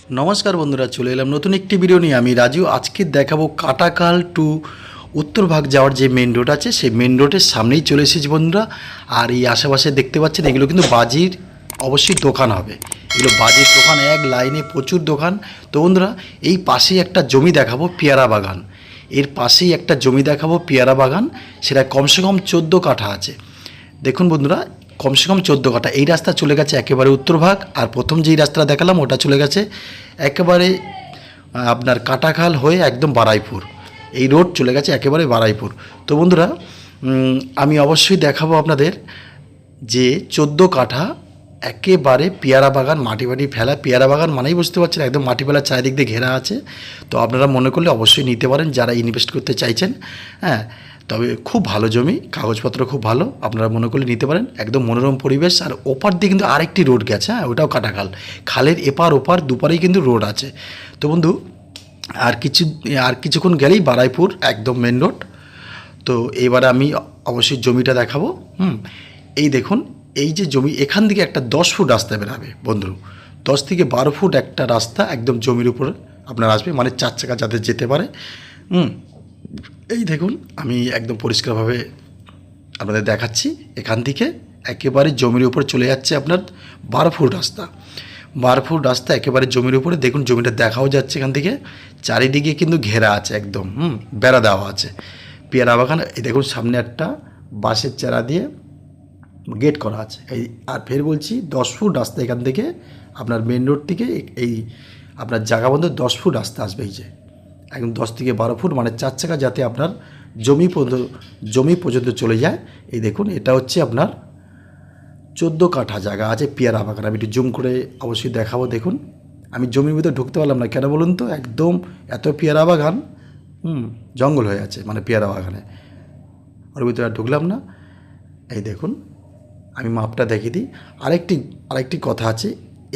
নমস্কার বন্ধুরা, চলে এলাম নতুন একটি ভিডিও নিয়ে। আমি রাজু। আজকে দেখাবো কাটাখাল টু উত্তরভাগ যাওয়ার যে মেন রোড আছে, সেই মেন রোডের সামনেই চলে এসেছি বন্ধুরা। আর এই আশেপাশে দেখতে পাচ্ছেন, এগুলো কিন্তু বাজির অবশ্যই দোকান হবে। এগুলো বাজির দোকান, এক লাইনে প্রচুর দোকান। তো বন্ধুরা, এই পাশেই একটা জমি দেখাবো, পেয়ারা বাগান। এর পাশেই একটা জমি দেখাবো, পেয়ারা বাগান। সেটা কমসে কম 14 কাঠা আছে। দেখুন বন্ধুরা, কমসে কম 14 কাঠা। এই রাস্তা চলে গেছে একেবারে উত্তরভাগ। আর প্রথম যেই রাস্তাটা দেখালাম ওটা চলে গেছে একেবারে আপনার কাটাখাল হয়ে একদম বারাইপুর। এই রোড চলে গেছে একেবারে বারাইপুর। তো বন্ধুরা, আমি অবশ্যই দেখাবো আপনাদের যে 14 কাঠা একেবারে পেয়ারা বাগান, মাটি মাটি ফেলা। পেয়ারা বাগান মানেই বুঝতে পারছেন, একদম মাটি ফেলা, চারিদিক দিয়ে ঘেরা আছে। তো আপনারা মনে করলে অবশ্যই নিতে পারেন, যারা ইনভেস্ট করতে চাইছেন। হ্যাঁ, তবে খুব ভালো জমি, কাগজপত্র খুব ভালো। আপনারা মনে করলে নিতে পারেন। একদম মনোরম পরিবেশ। আর ওপার দিয়ে কিন্তু আরেকটি রোড গেছে, হ্যাঁ, ওটাও কাটাখাল। খালের এপার ওপার দুপারেই কিন্তু রোড আছে। তো বন্ধু, আর কিছুক্ষণ গেলেই বারাইপুর, একদম মেন রোড। তো এবারে আমি অবশ্যই জমিটা দেখাবো। এই দেখুন, এই যে জমি, এখান থেকে একটা 10 ফুট রাস্তা বেরাবে বন্ধু। 10 থেকে 12 ফুট একটা রাস্তা একদম জমির উপরে আপনার আসবে, মানে 4 চাকা যাতে যেতে পারে। এই দেখুন, আমি একদম পরিষ্কারভাবে আপনাদের দেখাচ্ছি। এখান থেকে একেবারে জমির উপরে চলে যাচ্ছে আপনার 12 ফুট রাস্তা। 12 ফুট রাস্তা একেবারে জমির উপরে। দেখুন, জমিটা দেখাও যাচ্ছে এখান থেকে। চারিদিকে কিন্তু ঘেরা আছে একদম, বেড়া দেওয়া আছে। পেয়ারা বাগান। এই দেখুন, সামনে একটা বাঁশের চারা দিয়ে গেট করা আছে। এই আর ফের বলছি, 10 ফুট রাস্তা এখান থেকে আপনার মেন রোড থেকে এই আপনার জায়গা বন্ধ 10 ফুট রাস্তা আসবে। এই যে একদম 10 থেকে 12 ফুট, মানে 4 চাকা যাতে আপনার জমি পর্যন্ত চলে যায়। এই দেখুন, এটা হচ্ছে আপনার 14 কাঠা জায়গা আছে পেয়ারা বাগান। আমি একটু জুম করে অবশ্যই দেখাবো। দেখুন, আমি জমির ভিতরে ঢুকতে পারলাম না, কেন বলুন তো? একদম এত পেয়ারা বাগান, জঙ্গল হয়ে আছে মানে পেয়ারা বাগানে। ওর ভিতরে আর ঢুকলাম না। এই দেখুন, আমি মাপটা দেখিয়ে দিই। আরেকটি কথা আছে।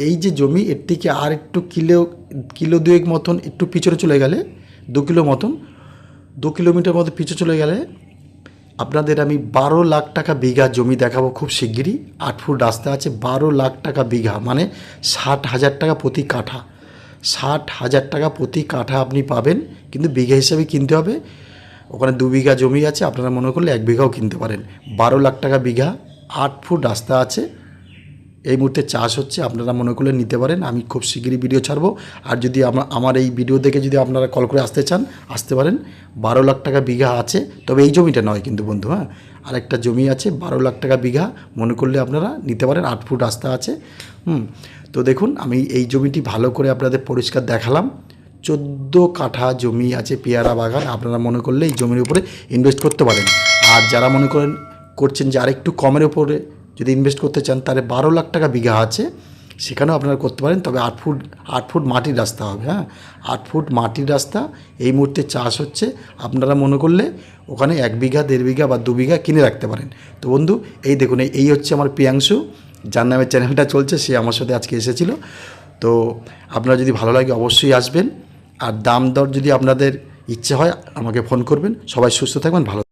এই যে জমি, এর থেকে আর একটু কিলো 2 মতন একটু পিছনে চলে গেলে, 2 কিলো মতন, 2 কিলোমিটার মতো পিছনে চলে গেলে আপনাদের আমি 12 লাখ টাকা বিঘা জমি দেখাবো খুব শিগগিরই। 8 ফুট রাস্তা আছে, 12 লাখ টাকা বিঘা, মানে 60,000 টাকা প্রতি কাঠা। 60,000 টাকা প্রতি কাঠা আপনি পাবেন, কিন্তু বিঘা হিসাবে কিনতে হবে। ওখানে 2 বিঘা জমি আছে, আপনারা মনে করলে 1 বিঘাও কিনতে পারেন। 12 লাখ টাকা বিঘা, 8 ফুট রাস্তা আছে। এই মুহূর্তে চাষ হচ্ছে, আপনারা মনে করলে নিতে পারেন। আমি খুব শিগগিরই ভিডিও ছাড়বো। আর যদি আমার এই ভিডিও দেখে যদি আপনারা কল করে আসতে চান, আসতে পারেন। 12 লাখ টাকা বিঘা আছে, তবে এই জমিটা নয় কিন্তু বন্ধু। হ্যাঁ, আরেকটা জমি আছে 12 লাখ টাকা বিঘা, মনে করলে আপনারা নিতে পারেন। 8 ফুট রাস্তা আছে। তো দেখুন, আমি এই জমিটি ভালো করে আপনাদের পরিষ্কার দেখালাম। 14 কাঠা জমি আছে পেয়ারা বাগান। আপনারা মনে করলে এই জমির উপরে ইনভেস্ট করতে পারেন। আর যারা মনে করছেন যে আরেকটু কমের উপরে যদি ইনভেস্ট করতে চান, তাহলে 12 লাখ টাকা বিঘা আছে, সেখানেও আপনারা করতে পারেন। তবে 8 ফুট মাটির রাস্তা হবে। হ্যাঁ, 8 ফুট মাটির রাস্তা। এই মুহূর্তে চাষ হচ্ছে, আপনারা মনে করলে ওখানে 1 বিঘা, 1.5 বিঘা বা 2 বিঘা কিনে রাখতে পারেন। তো বন্ধু, এই দেখুন, এই হচ্ছে আমার প্রিয়াংশু, যার নামে চ্যানেলটা চলছে। সে আমার সাথে আজকে এসেছিলো। তো আপনারা যদি ভালো লাগে অবশ্যই আসবেন। আর দাম দর যদি আপনাদের ইচ্ছে হয় আমাকে ফোন করবেন। সবাই সুস্থ থাকবেন, ভালো।